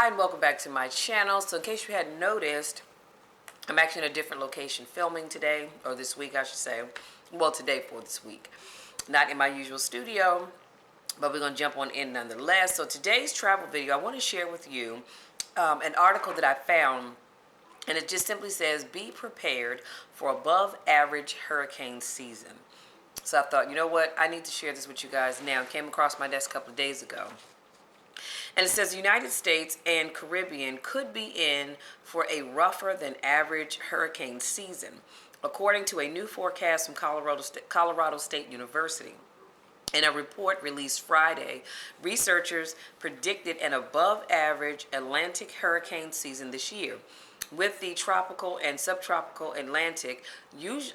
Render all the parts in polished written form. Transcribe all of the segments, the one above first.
Hi and welcome back to my channel. So in case you hadn't noticed, I'm actually in a different location filming today, or this week I should say. Well, today for this week. Not in my usual studio, but we're going to jump on in nonetheless. So today's travel video, I want to share with you an article that I found, and it just simply says, be prepared for above average hurricane season. So I thought, you know what, I need to share this with you guys now. It came across my desk a couple of days ago. And it says the United States and Caribbean could be in for a rougher than average hurricane season, according to a new forecast from Colorado State University. In a report released Friday, researchers predicted an above average Atlantic hurricane season this year, with the tropical and subtropical Atlantic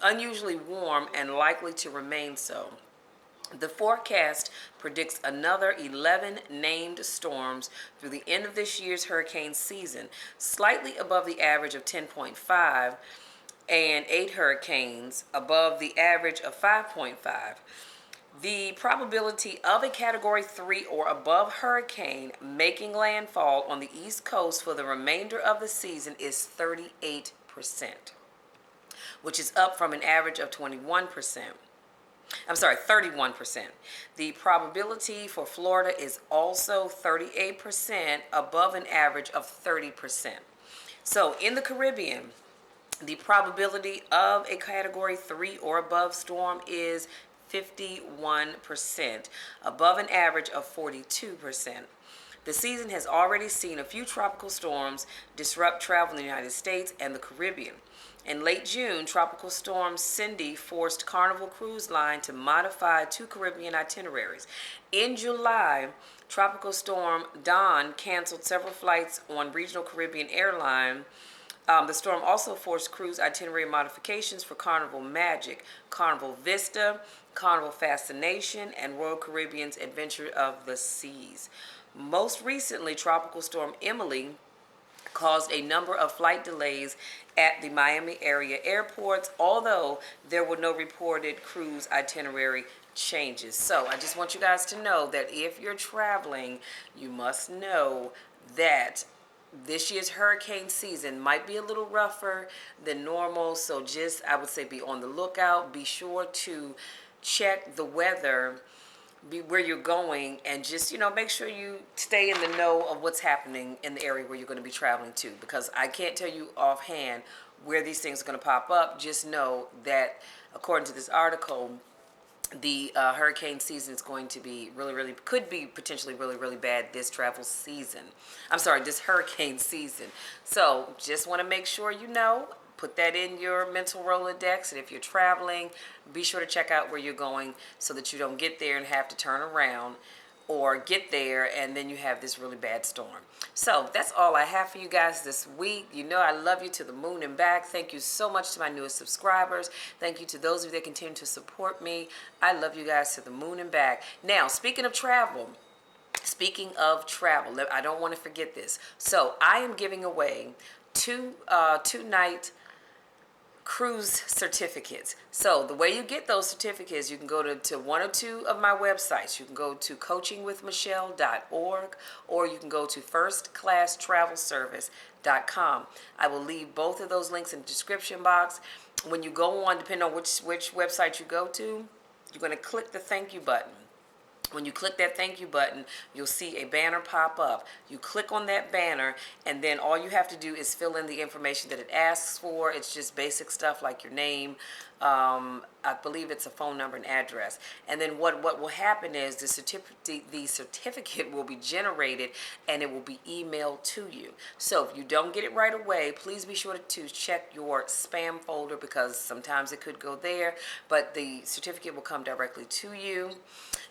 unusually warm and likely to remain so. The forecast predicts another 11 named storms through the end of this year's hurricane season, slightly above the average of 10.5, and 8 hurricanes above the average of 5.5. The probability of a Category 3 or above hurricane making landfall on the East Coast for the remainder of the season is 38%, which is up from an average of 31%. 31%. The probability for Florida is also 38%, above an average of 30%. So in the Caribbean, the probability of a Category 3 or above storm is 51%, above an average of 42%. The season has already seen a few tropical storms disrupt travel in the United States and the Caribbean. In late June, Tropical Storm Cindy forced Carnival Cruise Line to modify 2 Caribbean itineraries. In July, Tropical Storm Don canceled several flights on regional Caribbean airline. The storm also forced cruise itinerary modifications for Carnival Magic, Carnival Vista, Carnival Fascination, and Royal Caribbean's Adventure of the Seas. Most recently, Tropical Storm Emily caused a number of flight delays at the Miami area airports, although there were no reported cruise itinerary changes. So I just want you guys to know that if you're traveling, you must know that this year's hurricane season might be a little rougher than normal. So just, I would say, be on the lookout. Be sure to check the weather, be where you're going, and just, make sure you stay in the know of what's happening in the area where you're going to be traveling to, because I can't tell you offhand where these things are going to pop up. Just know that according to this article, the hurricane season is going to be could be potentially really bad this travel season. This hurricane season. So just want to make sure put that in your mental Rolodex, and if you're traveling, be sure to check out where you're going so that you don't get there and have to turn around, or get there and then you have this really bad storm. So that's all I have for you guys this week. I love you to the moon and back. Thank you so much to my newest subscribers. Thank you to those of you that continue to support me. I love you guys to the moon and back. Now, speaking of travel, I don't want to forget this. So I am giving away two night cruise certificates. So the way you get those certificates, you can go to one or two of my websites. You can go to coachingwithmichelle.org, or you can go to firstclasstravelservice.com. I will leave both of those links in the description box. When you go on, depending on which website you go to, you're going to click the thank you button. When you click that thank you button, you'll see a banner pop up. You click on that banner, and then all you have to do is fill in the information that it asks for. It's just basic stuff like your name. I believe it's a phone number and address. And then what will happen is the certificate will be generated, and it will be emailed to you. So if you don't get it right away, please be sure to check your spam folder, because sometimes it could go there, but the certificate will come directly to you.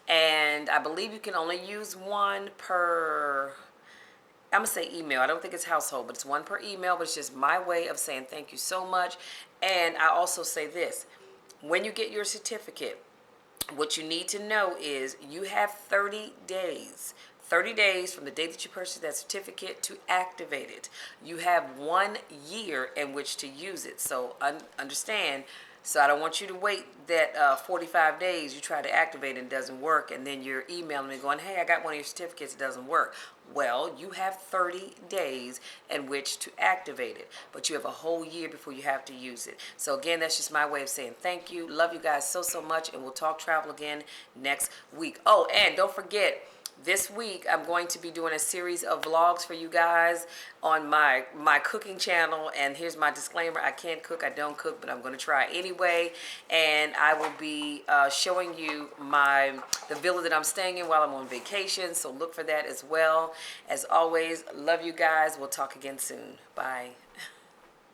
And I believe you can only use one per, I'm going to say email. I don't think it's household, but it's one per email. But it's just my way of saying thank you so much. And I also say this: when you get your certificate, what you need to know is you have 30 days. 30 days from the day that you purchase that certificate to activate it. You have 1 year in which to use it. So understand. So I don't want you to wait that 45 days. You try to activate it and it doesn't work, and then you're emailing me going, hey, I got one of your certificates, it doesn't work. Well, you have 30 days in which to activate it, but you have a whole year before you have to use it. So again, that's just my way of saying thank you. Love you guys so, so much, and we'll talk travel again next week. Oh, and don't forget, this week I'm going to be doing a series of vlogs for you guys on my cooking channel. And here's my disclaimer: I can't cook, I don't cook, but I'm going to try anyway. And I will be showing you the villa that I'm staying in while I'm on vacation, so look for that as well. As always, love you guys. We'll talk again soon. Bye.